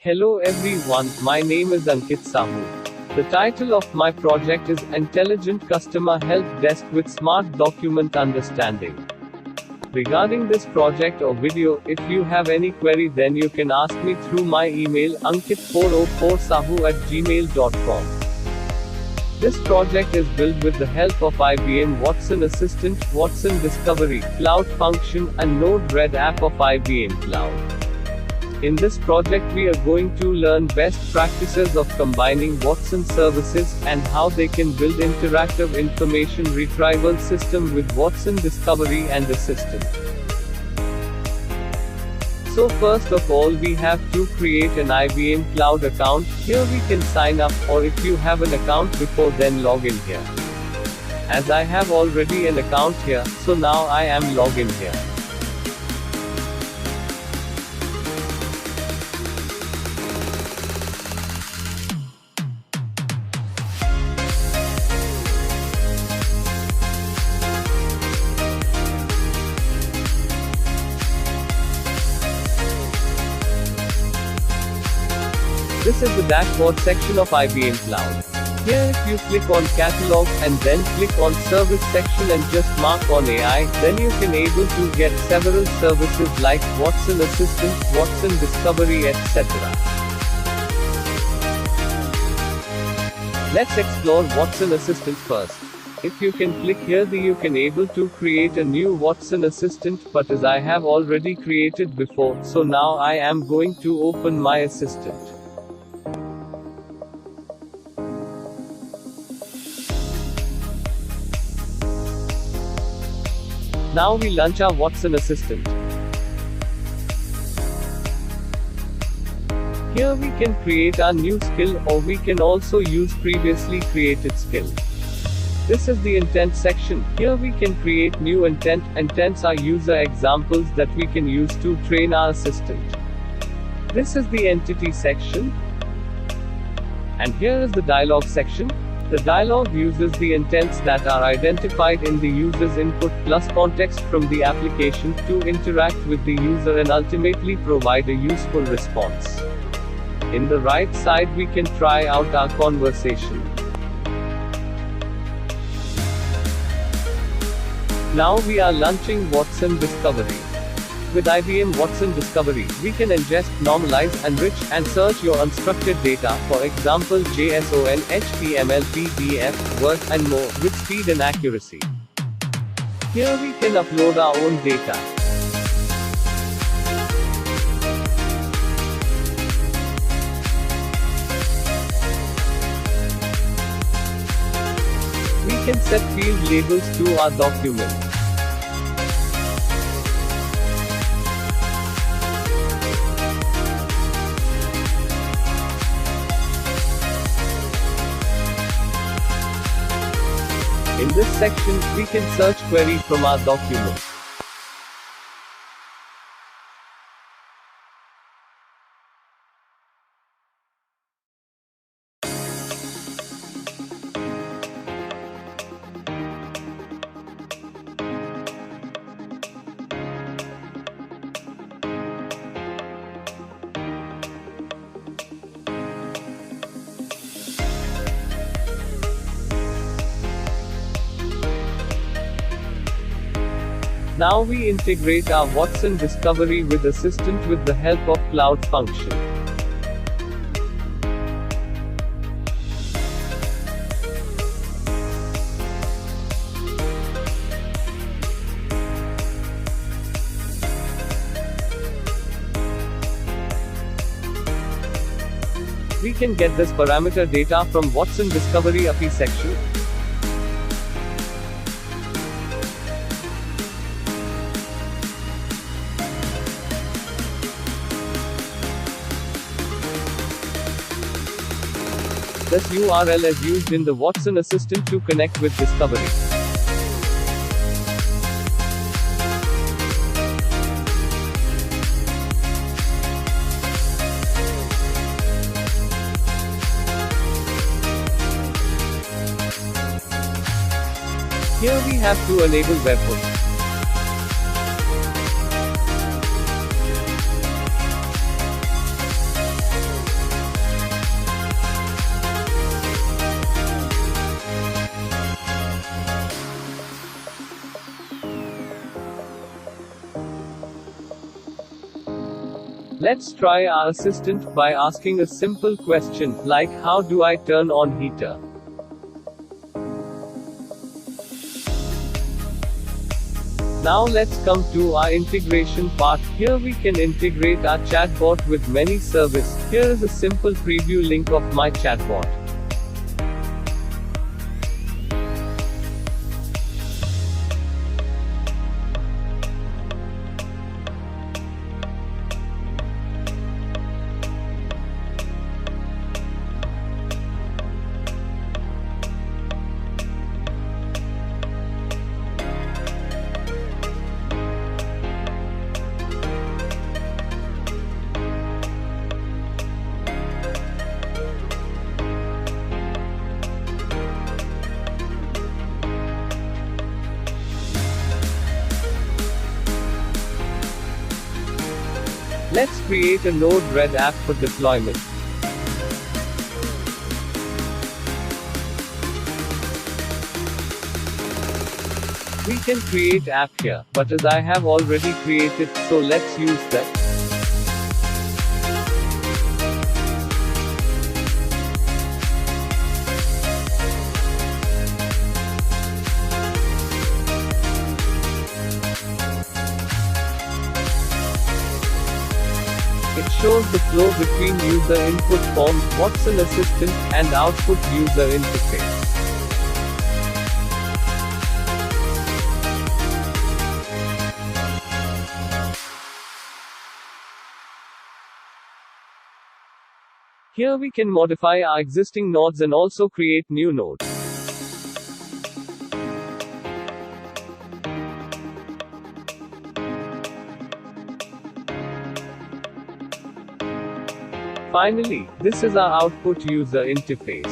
Hello everyone, my name is Ankit Sahu. The title of my project is Intelligent Customer Help Desk with Smart Document Understanding. Regarding this project or video, if you have any query then you can ask me through my email ankit404sahu@gmail.com. This project is built with the help of IBM Watson Assistant, Watson Discovery, Cloud Function, and Node-RED app of IBM Cloud. In this project we are going to learn best practices of combining Watson services, and how they can build interactive information retrieval system with Watson Discovery and Assistant. So first of all we have to create an IBM Cloud account. Here we can sign up, or if you have an account before then log in here. As I have already an account here, so now I am logged in here. This is the dashboard section of IBM Cloud. Here if you click on Catalog, and then click on Service section and just mark on AI, then you can able to get several services like Watson Assistant, Watson Discovery, etc. Let's explore Watson Assistant first. If you can click here, you can able to create a new Watson Assistant, but as I have already created before, so now I am going to open my assistant. Now we launch our Watson Assistant. Here we can create our new skill, or we can also use previously created skill. This is the intent section. Here we can create new intent. Intents are user examples that we can use to train our assistant. This is the entity section. And here is the dialog section. The dialog uses the intents that are identified in the user's input plus context from the application to interact with the user and ultimately provide a useful response. In the right side we can try out our conversation. Now we are launching Watson Discovery. With IBM Watson Discovery, we can ingest, normalize, enrich, and search your unstructured data, for example JSON, HTML, PDF, Word, and more, with speed and accuracy. Here we can upload our own data. We can set field labels to our document. In this section, we can search query from our document. Now we integrate our Watson Discovery with Assistant with the help of Cloud Function. We can get this parameter data from Watson Discovery API section. This URL is used in the Watson Assistant to connect with Discovery. Here we have to enable webhook. Let's try our assistant by asking a simple question, like how do I turn on heater? Now let's come to our integration part. Here we can integrate our chatbot with many services. Here is a simple preview link of my chatbot. Let's create a Node-RED app for deployment. We can create app here, but as I have already created, so let's use that. It shows the flow between user input form, Watson Assistant, and output user interface. Here we can modify our existing nodes and also create new nodes. Finally, this is our output user interface.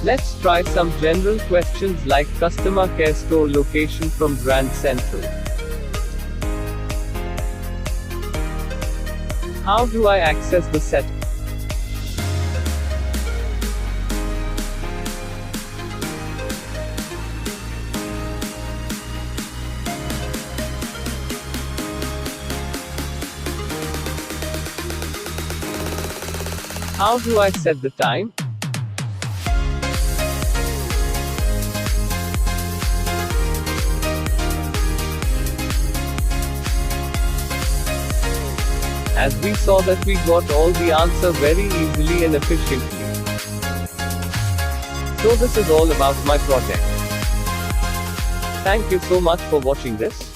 Let's try some general questions like customer care store location from Grand Central. How do I access the set? How do I set the time? As we saw that we got all the answer very easily and efficiently. So this is all about my project. Thank you so much for watching this.